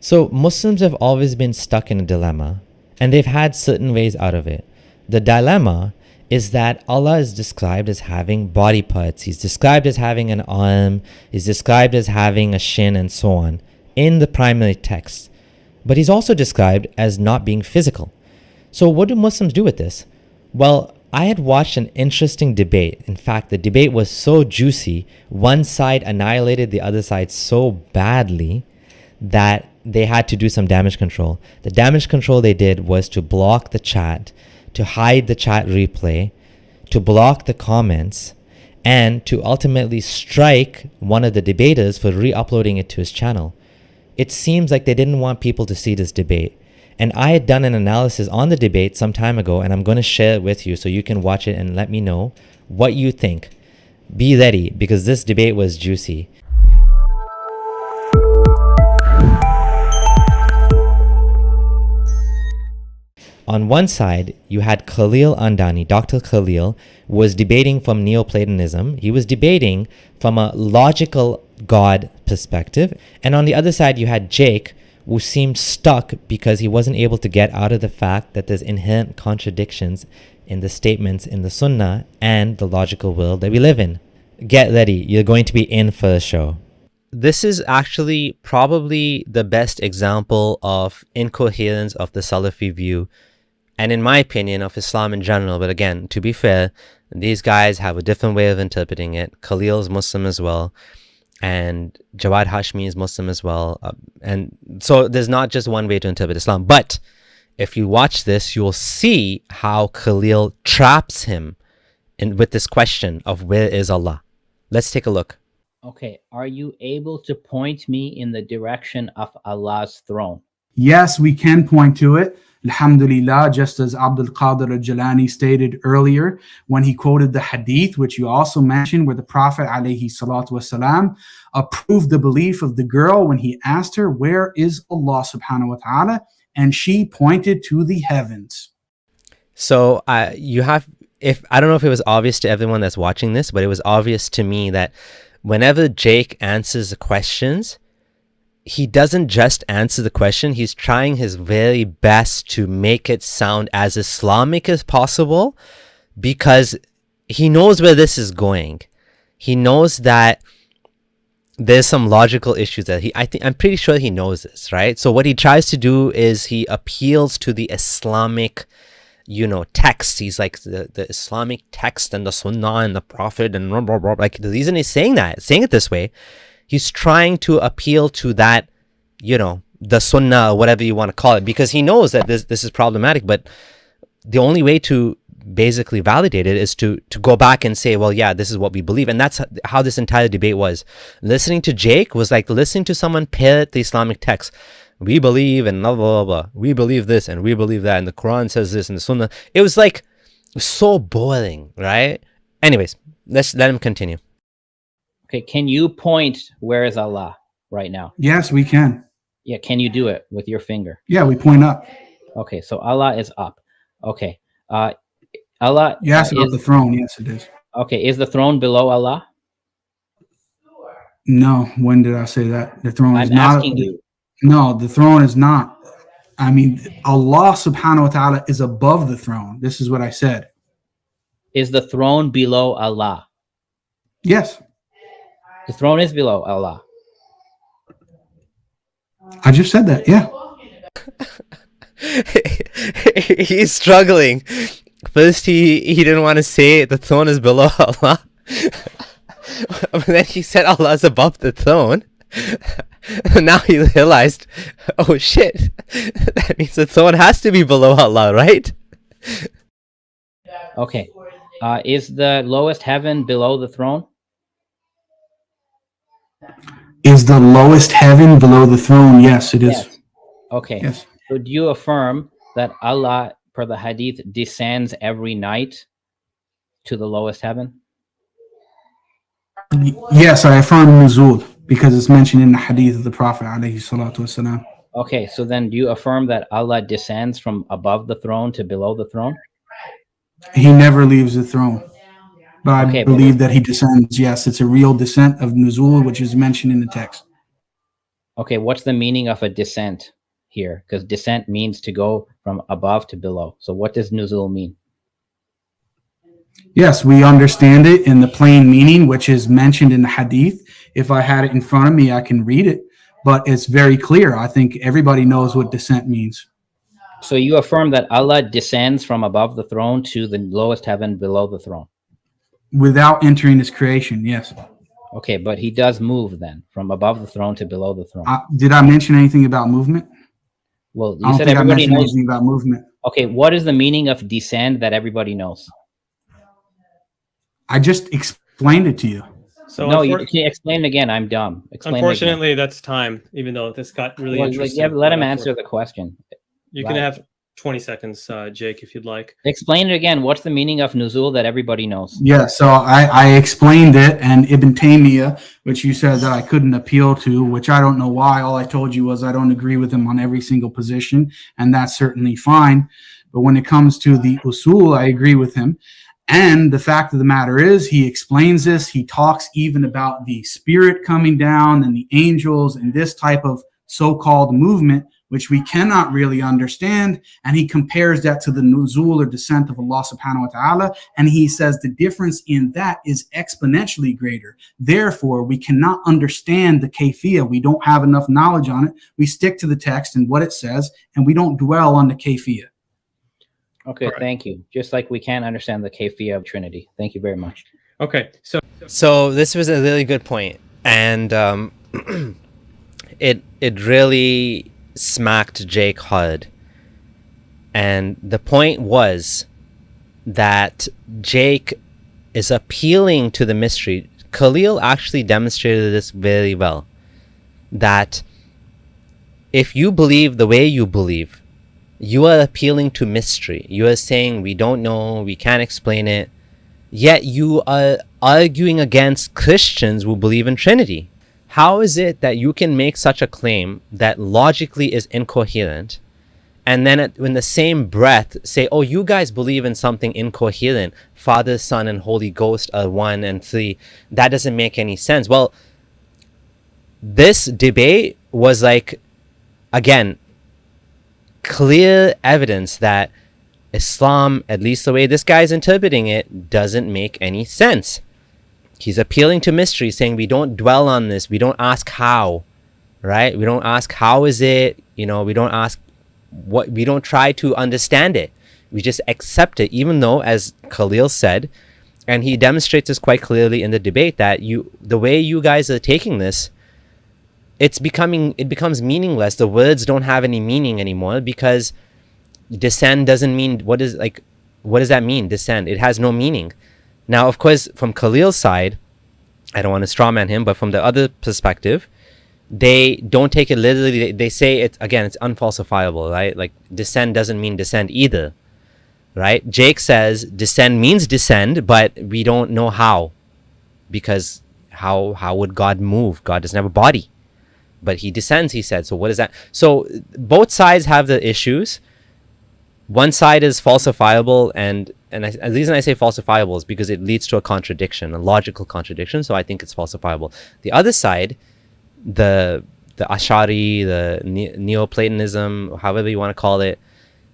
So Muslims have always been stuck in a dilemma, and they've had certain ways out of it. The dilemma is that Allah is described as having body parts. He's described as having an arm, he's described as having a shin, and so on in the primary text. But he's also described as not being physical. So what do Muslims do with this? Well, I had watched an interesting debate. In fact, the debate was so juicy, one side annihilated the other side so badly that they had to do some damage control. The damage control they did was to block the chat, to hide the chat replay, to block the comments, and to ultimately strike one of the debaters for re-uploading it to his channel. It seems like they didn't want people to see this debate. And I had done an analysis on the debate some time ago, and I'm going to share it with you so you can watch it and let me know what you think. Be ready, because this debate was juicy. On one side, you had Khalil Andani. Dr. Khalil was debating from Neoplatonism. He was debating from a logical God perspective. And on the other side, you had Jake, who seemed stuck because he wasn't able to get out of the fact that there's inherent contradictions in the statements in the Sunnah and the logical world that we live in. Get ready, you're going to be in for a show. This is actually probably the best example of incoherence of the Salafi view, and in my opinion, of Islam in general. But again, to be fair, these guys have a different way of interpreting it. Khalil's Muslim as well, and Jawad Hashmi is Muslim as well. And so there's not just one way to interpret Islam. But if you watch this, you'll see how Khalil traps him with this question of where is Allah. Let's take a look. Okay, are you able to point me in the direction of Allah's throne? Yes, we can point to it. Alhamdulillah, just as Abdul Qadir al-Jalani stated earlier when he quoted the hadith, which you also mentioned, where the Prophet alayhi salatu wasalam approved the belief of the girl when he asked her, where is Allah subhanahu wa ta'ala? And she pointed to the heavens. So you have, if I don't know if it was obvious to everyone that's watching this, but it was obvious to me that whenever Jake answers the questions, he doesn't just answer the question, he's trying his very best to make it sound as Islamic as possible, because he knows where this is going. He knows that there's some logical issues that I'm pretty sure he knows this, right? So what he tries to do is he appeals to the Islamic, text. He's like the Islamic text and the Sunnah and the Prophet and blah, blah, blah. Like, the reason he's saying it this way, he's trying to appeal to that, the Sunnah, or whatever you want to call it, because he knows that this is problematic. But the only way to basically validate it is to go back and say, well, yeah, this is what we believe. And that's how this entire debate was. Listening to Jake was like listening to someone parrot the Islamic text. We believe and blah, blah, blah, blah. We believe this and we believe that. And the Quran says this and the Sunnah. It was like so boring, right? Anyways, let him continue. Okay, can you point where is Allah right now? Yes, we can. Yeah, can you do it with your finger? Yeah, we point up. Okay, so Allah is up. Okay, Allah. You asked about the throne. Yes, it is. Okay, is the throne below Allah? No, when did I say that? The throne is not. I'm asking you. No, the throne is not. I mean, Allah subhanahu wa ta'ala is above the throne. This is what I said. Is the throne below Allah? Yes. The throne is below Allah. I just said that, yeah. He's struggling. First, he didn't want to say the throne is below Allah. But then he said Allah is above the throne. Now he realized, oh shit, that means the throne has to be below Allah, right? Okay. Is the lowest heaven below the throne? Is the lowest heaven below the throne? Yes, it is. Yes. Okay. Yes. So do you affirm that Allah, per the hadith, descends every night to the lowest heaven? Yes, I affirm nuzul because it's mentioned in the hadith of the Prophet alayhi salatu wasalam. Okay, so then do you affirm that Allah descends from above the throne to below the throne? He never leaves the throne. But I believe that he descends. Yes, it's a real descent of nuzul, which is mentioned in the text. Okay, what's the meaning of a descent here? Because descent means to go from above to below. So what does nuzul mean? Yes, we understand it in the plain meaning, which is mentioned in the hadith. If I had it in front of me, I can read it, but it's very clear. I think everybody knows what descent means. So you affirm that Allah descends from above the throne to the lowest heaven below the throne. Without entering his creation, yes. Okay, but he does move then from above the throne to below the throne. Did I mention anything about movement? Well, I you don't said think I everybody mentioned knows. anything about movement. Okay, what is the meaning of descend that everybody knows? I just explained it to you. So No, you can't explain it again. I'm dumb. Explain unfortunately, that's time. Even though this got really interesting. Yeah, let him answer the question. You can have 20 seconds, Jake, if you'd like. Explain it again. What's the meaning of nuzul that everybody knows? Yeah, so I explained it, and Ibn Taymiyyah, which you said that I couldn't appeal to, which I don't know why. All I told you was I don't agree with him on every single position, and that's certainly fine. But when it comes to the usul, I agree with him. And the fact of the matter is, he explains this. He talks even about the spirit coming down and the angels and this type of so-called movement, which we cannot really understand. And he compares that to the nuzul or descent of Allah subhanahu wa ta'ala. And he says the difference in that is exponentially greater. Therefore, we cannot understand the kayfiyah. We don't have enough knowledge on it. We stick to the text and what it says, and we don't dwell on the kayfiyah. Okay, right. Thank you. Just like we can't understand the kayfiyah of Trinity. Thank you very much. Okay, so this was a really good point, and it really smacked Jake hard. And the point was that Jake is appealing to the mystery. Khalil actually demonstrated this very well. That if you believe the way you believe, you are appealing to mystery. You are saying we don't know, we can't explain it. Yet you are arguing against Christians who believe in Trinity. How is it that you can make such a claim that logically is incoherent, and then in the same breath say, oh, you guys believe in something incoherent, Father, Son, and Holy Ghost are 1 and 3. That doesn't make any sense. Well, this debate was like, again, clear evidence that Islam, at least the way this guy's interpreting it, doesn't make any sense. He's appealing to mystery, saying we don't dwell on this, we don't ask how, right? We don't ask how is it, we don't ask what, we don't try to understand it. We just accept it, even though, as Khalil said, and he demonstrates this quite clearly in the debate, that the way you guys are taking this, it becomes meaningless. The words don't have any meaning anymore, because descend doesn't mean, what does that mean, descend? It has no meaning. Now, of course, from Khalil's side, I don't want to strawman him, but from the other perspective, they don't take it literally. They say it's unfalsifiable, right? Like descend doesn't mean descend either, right? Jake says descend means descend, but we don't know how, because how would God move? God doesn't have a body. But he descends, he said. So what is that? So both sides have the issues. One side is falsifiable, and the reason I say falsifiable is because it leads to a contradiction, a logical contradiction. So I think it's falsifiable. The other side, the Ash'ari, the Neoplatonism, however you want to call it,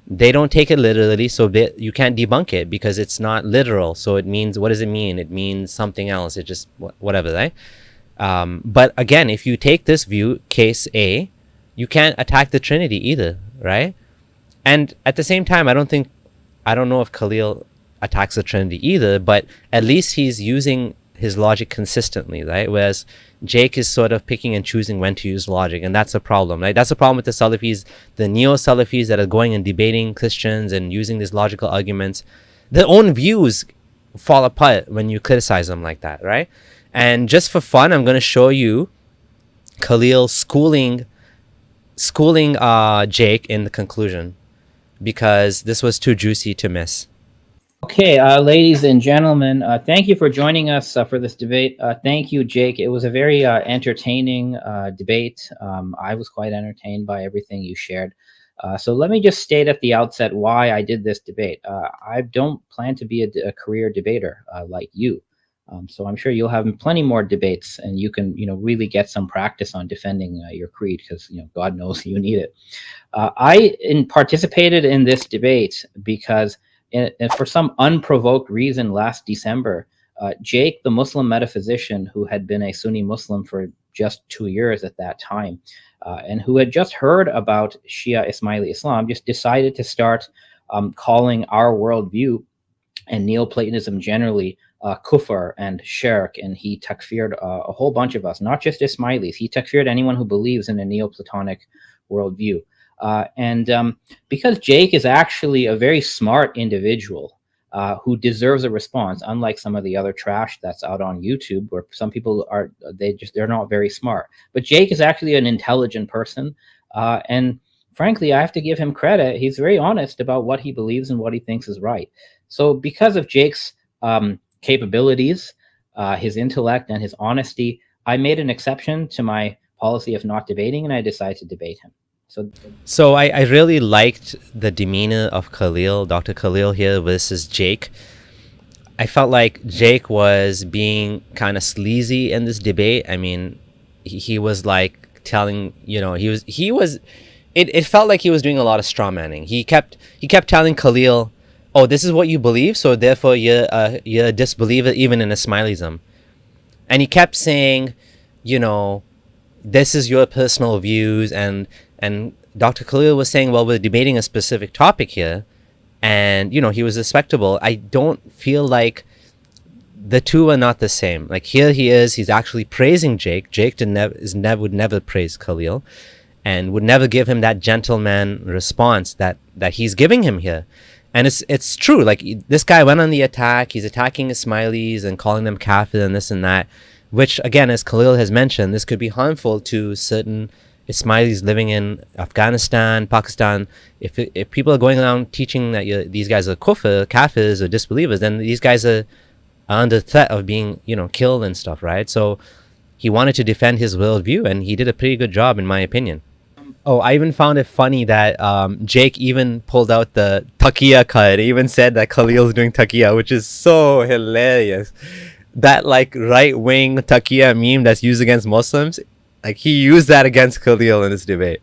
they don't take it literally, so you can't debunk it because it's not literal. So it means, what does it mean? It means something else. It just whatever, right? But again, if you take this view, case A, you can't attack the Trinity either, right? And at the same time, I don't know if Khalil attacks the Trinity either, but at least he's using his logic consistently, right? Whereas Jake is sort of picking and choosing when to use logic, and that's a problem, right? That's a problem with the Salafis, the neo-Salafis that are going and debating Christians and using these logical arguments. Their own views fall apart when you criticize them like that, right? And just for fun, I'm going to show you Khalil schooling Jake in the conclusion, because this was too juicy to miss. Okay, ladies and gentlemen, thank you for joining us for this debate. Thank you, Jake. It was a very entertaining debate. I was quite entertained by everything you shared. So let me just state at the outset why I did this debate. I don't plan to be a career debater like you. So I'm sure you'll have plenty more debates, and you can, really get some practice on defending your creed, because God knows you need it. I participated in this debate because, for some unprovoked reason, last December, Jake, the Muslim metaphysician who had been a Sunni Muslim for just 2 years at that time, and who had just heard about Shia Ismaili Islam, just decided to start calling our worldview and Neoplatonism generally kufr and shirk, and he takfired a whole bunch of us, not just Ismailis. He takfired anyone who believes in a Neoplatonic worldview. And because Jake is actually a very smart individual who deserves a response, unlike some of the other trash that's out on YouTube, where some people they're not very smart. But Jake is actually an intelligent person, and frankly, I have to give him credit. He's very honest about what he believes and what he thinks is right. So because of Jake's capabilities, his intellect, and his honesty, I made an exception to my policy of not debating, and I decided to debate him. So I really liked the demeanor of Khalil, Dr. Khalil here versus Jake. I felt like Jake was being kind of sleazy in this debate. I mean, he was like telling, it felt like he was doing a lot of straw manning. He kept telling Khalil, oh, this is what you believe, so therefore you're a disbeliever even in Ismailism. And he kept saying, this is your personal views, and Dr. Khalil was saying, well, we're debating a specific topic here, and he was respectable. I don't feel like the two are not the same. Like, here he's actually praising Jake. Jake would never praise Khalil, and would never give him that gentleman response that he's giving him here. And it's true. Like, this guy went on the attack. He's attacking Ismailis and calling them kafir and this and that, which, again, as Khalil has mentioned, this could be harmful to certain Ismailis living in Afghanistan, Pakistan. If people are going around teaching that these guys are kafirs or disbelievers, then these guys are under threat of being, killed and stuff, right? So he wanted to defend his worldview, and he did a pretty good job, in my opinion. Oh, I even found it funny that Jake even pulled out the taqiyya card. He even said that Khalil's doing taqiyya, which is so hilarious. That right-wing taqiyya meme that's used against Muslims, he used that against Khalil in this debate.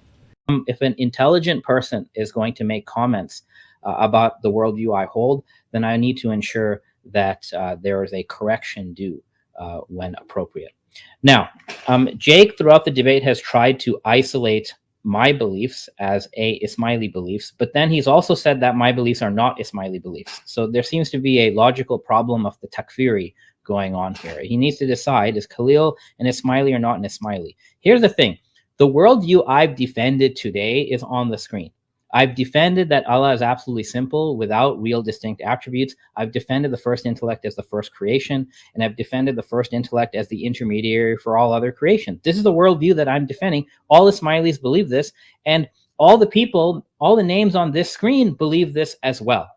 If an intelligent person is going to make comments about the worldview I hold, then I need to ensure that there is a correction due when appropriate. Now, Jake, throughout the debate, has tried to isolate my beliefs as Ismaili beliefs, but then he's also said that my beliefs are not Ismaili beliefs. So there seems to be a logical problem of the takfiri going on here. He needs to decide, is Khalil an Ismaili or not an Ismaili? Here's the thing. The worldview I've defended today is on the screen. I've defended that Allah is absolutely simple without real distinct attributes. I've defended the first intellect as the first creation, and I've defended the first intellect as the intermediary for all other creation. This is the worldview that I'm defending. All Ismailis believe this, and all the names on this screen believe this as well.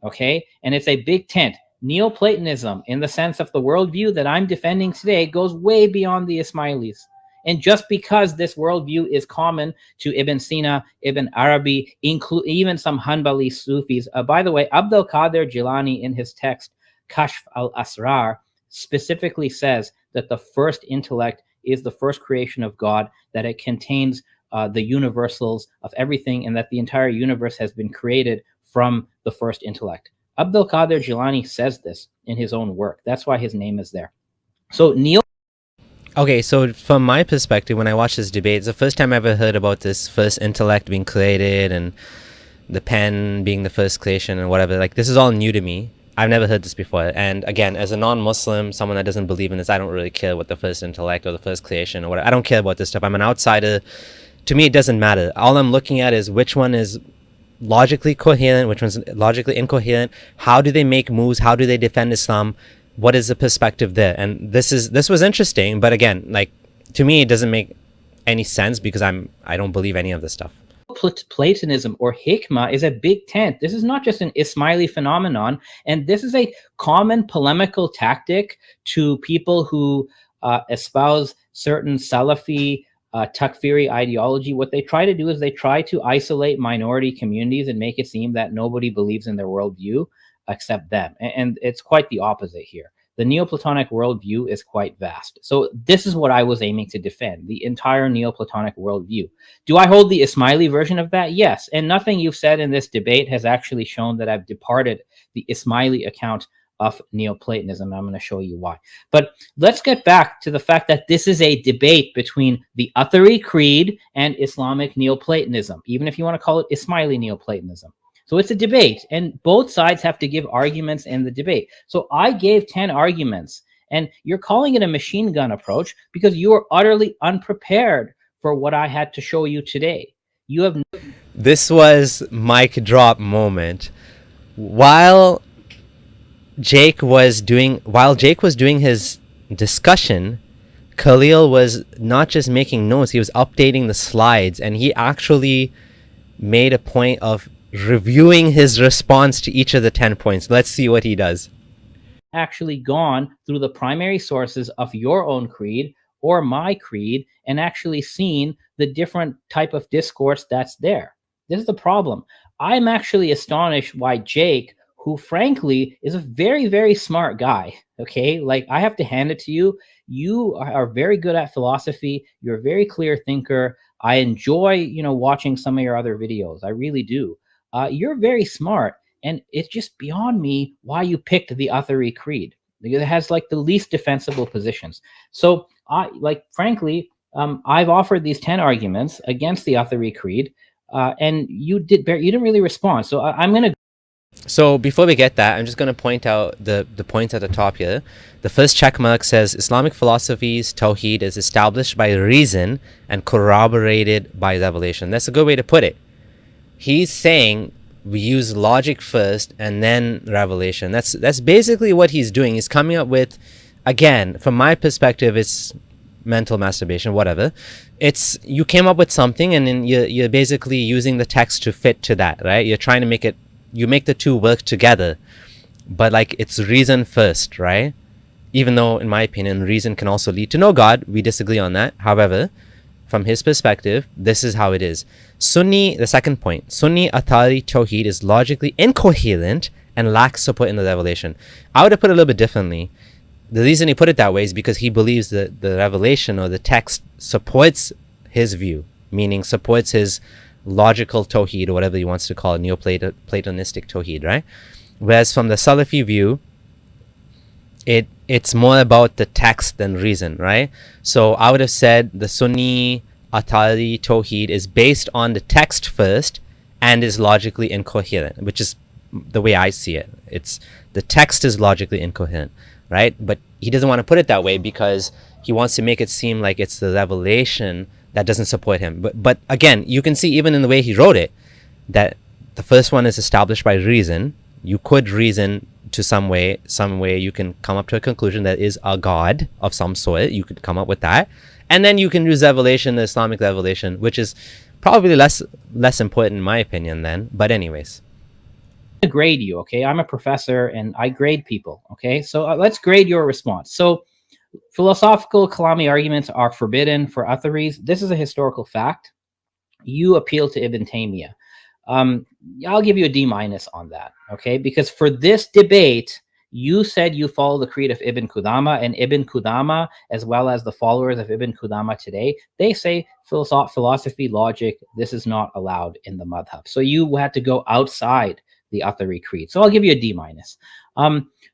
Okay? And it's a big tent. Neoplatonism, in the sense of the worldview that I'm defending today, goes way beyond the Ismailis. And just because this worldview is common to Ibn Sina, Ibn Arabi, even some Hanbali Sufis. By the way, Abdul Qadir Jilani, in his text Kashf al-Asrar, specifically says that the first intellect is the first creation of God, that it contains the universals of everything, and that the entire universe has been created from the first intellect. Abdul Qadir Jilani says this in his own work. That's why his name is there. So Okay, so from my perspective, when I watched this debate, it's the first time I ever heard about this first intellect being created and the pen being the first creation and whatever. This is all new to me. I've never heard this before. And again, as a non-Muslim, someone that doesn't believe in this, I don't really care what the first intellect or the first creation or whatever. I don't care about this stuff. I'm an outsider. To me, it doesn't matter. All I'm looking at is which one is logically coherent, which one's logically incoherent. How do they make moves? How do they defend Islam? What is the perspective there? And this was interesting, but again, to me, it doesn't make any sense because I don't believe any of this stuff. Platonism or hikmah is a big tent. This is not just an Ismaili phenomenon, and this is a common polemical tactic to people who espouse certain Salafi takfiri ideology. What they try to do is they try to isolate minority communities and make it seem that nobody believes in their worldview except them. And it's quite the opposite here. the Neoplatonic worldview is quite vast. So this is what I was aiming to defend, the entire Neoplatonic worldview. Do I hold the Ismaili version of that? Yes. And nothing you've said in this debate has actually shown that I've departed the Ismaili account of Neoplatonism. I'm going to show you why. But let's get back to the fact that this is a debate between the Athari Creed and Islamic Neoplatonism, even if you want to call it Ismaili Neoplatonism. So it's a debate, and both sides have to give arguments in the debate. So I gave 10 arguments, and you're calling it a machine gun approach because you are utterly unprepared for what I had to show you today. You have This was mic drop moment. While Jake was doing his discussion, Khalil was not just making notes, he was updating the slides, and he actually made a point of reviewing his response to each of the 10 points. Let's see what he does. actually gone through the primary sources of your own creed or my creed and actually seen the different type of discourse that's there. This is the problem. I'm actually astonished why Jake, who frankly is a very, very smart guy, okay? Like, I have to hand it to you. You are very good at philosophy. You're a very clear thinker. I enjoy, watching some of your other videos. I really do. You're very smart, and it's just beyond me why you picked the Athari Creed, because it has like the least defensible positions. So frankly, I've offered these 10 arguments against the Athari Creed, and you didn't really respond. So I'm going to. So before we get that, I'm just going to point out the points at the top here. The first check mark says Islamic philosophy's Tawheed is established by reason and corroborated by revelation. That's a good way to put it. He's saying we use logic first and then revelation. That's basically what he's doing. He's coming up with, again, from my perspective, it's mental masturbation, whatever. It's, you came up with something and then you're basically using the text to fit to that, right? You're trying to make it, you make the two work together, but like it's reason first, right? Even though, in my opinion, reason can also lead to no God. We disagree on that. However, from his perspective, this is how it is. The second point, Sunni Athari Tawheed is logically incoherent and lacks support in the revelation. I would have put it a little bit differently. The reason he put it that way is because he believes that the revelation or the text supports his view, meaning supports his logical Tawheed, or whatever he wants to call it, Neoplatonistic Tawheed, right? Whereas from the Salafi view, it's more about the text than reason, right? So I would have said the Sunni Athari Tawheed is based on the text first and is logically incoherent, which is the way I see it. It's the text is logically incoherent, right? But he doesn't want to put it that way because he wants to make it seem like it's the revelation that doesn't support him. But again, you can see even in the way he wrote it that the first one is established by reason. You could reason to some way you can come up to a conclusion that is a God of some sort. You could come up with that. And then you can use revelation, the Islamic revelation, which is probably less important in my opinion then. But anyways. Grade you, okay? I'm a professor and I grade people, okay? So let's grade your response. So philosophical Kalami arguments are forbidden for Atharis. This is a historical fact. You appeal to Ibn Taymiyyah. I'll give you a D- on that, okay? Because for this debate, you said you follow the creed of Ibn Qudama, and Ibn Qudama, as well as the followers of Ibn Qudama today, they say philosophy, logic, this is not allowed in the madhab. So you had to go outside the Athari creed. So I'll give you a D-.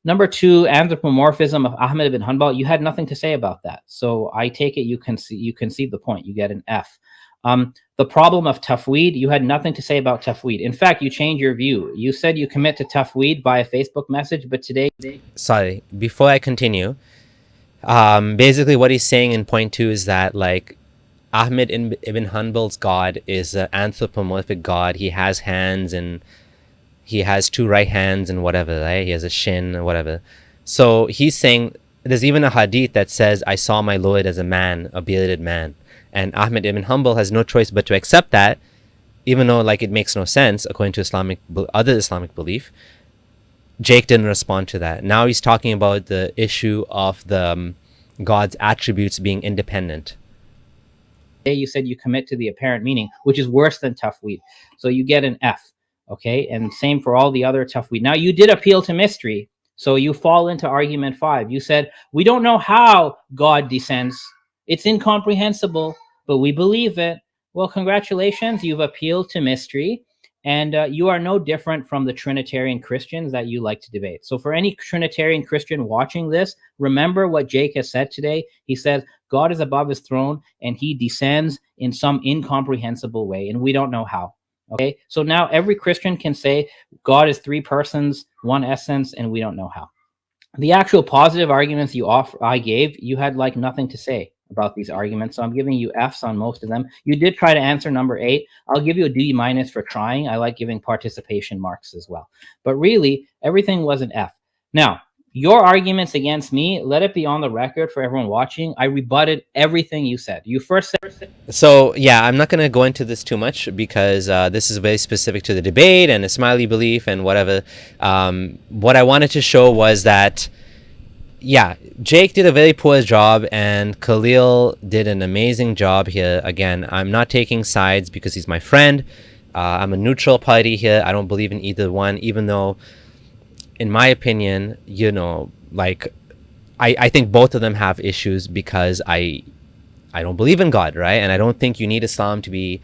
Number two, anthropomorphism of Ahmed ibn Hanbal. You had nothing to say about that. So I take it you concede the point. You get an F. The problem of tafweed, you had nothing to say about tafweed. In fact, you changed your view. You said you commit to tafweed via Facebook message, but today... Sorry, before I continue, basically what he's saying in point 2 is that like Ahmed ibn Hanbal's God is an anthropomorphic God. He has hands and he has 2 right hands and whatever, right? He has a shin or whatever. So he's saying, there's even a hadith that says, I saw my Lord as a man, a bearded man. And Ahmed ibn Hanbal has no choice but to accept that, even though like it makes no sense according to other Islamic belief. Jake didn't respond to that. Now he's talking about the issue of the God's attributes being independent. You said you commit to the apparent meaning, which is worse than tafweed. So you get an F, okay? And same for all the other tafweed. Now you did appeal to mystery. So you fall into argument 5. You said, we don't know how God descends. It's incomprehensible, but we believe it. Well, congratulations. You've appealed to mystery, and you are no different from the Trinitarian Christians that you like to debate. So for any Trinitarian Christian watching this, remember what Jake has said today. He says, God is above his throne, and he descends in some incomprehensible way, and we don't know how. Okay, so now every Christian can say God is 3 persons, 1 essence, and we don't know how. The actual positive arguments I gave, you had like nothing to say about these arguments, so I'm giving you Fs on most of them. You did try to answer number 8. I'll give you a D- for trying. I like giving participation marks as well. But really, everything was an F. Now, your arguments against me, let it be on the record for everyone watching. I rebutted everything you said. You first said... So yeah, I'm not going to go into this too much because this is very specific to the debate and Ismaili belief and whatever. What I wanted to show was that, yeah, Jake did a very poor job and Khalil did an amazing job here. Again, I'm not taking sides because he's my friend. I'm a neutral party here. I don't believe in either one, even though, in my opinion, you know, like, I think both of them have issues because I don't believe in God, right? And I don't think you need Islam to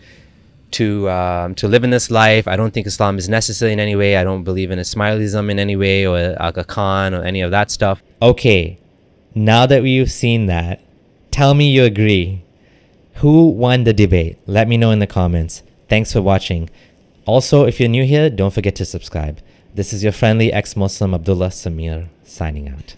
live in this life. I don't think Islam is necessary in any way. I don't believe in Ismailism in any way, or Aga Khan, or any of that stuff. Okay, now that we've seen that, tell me you agree. Who won the debate? Let me know in the comments. Thanks for watching. Also, if you're new here, don't forget to subscribe. This is your friendly ex-Muslim Abdullah Samir signing out.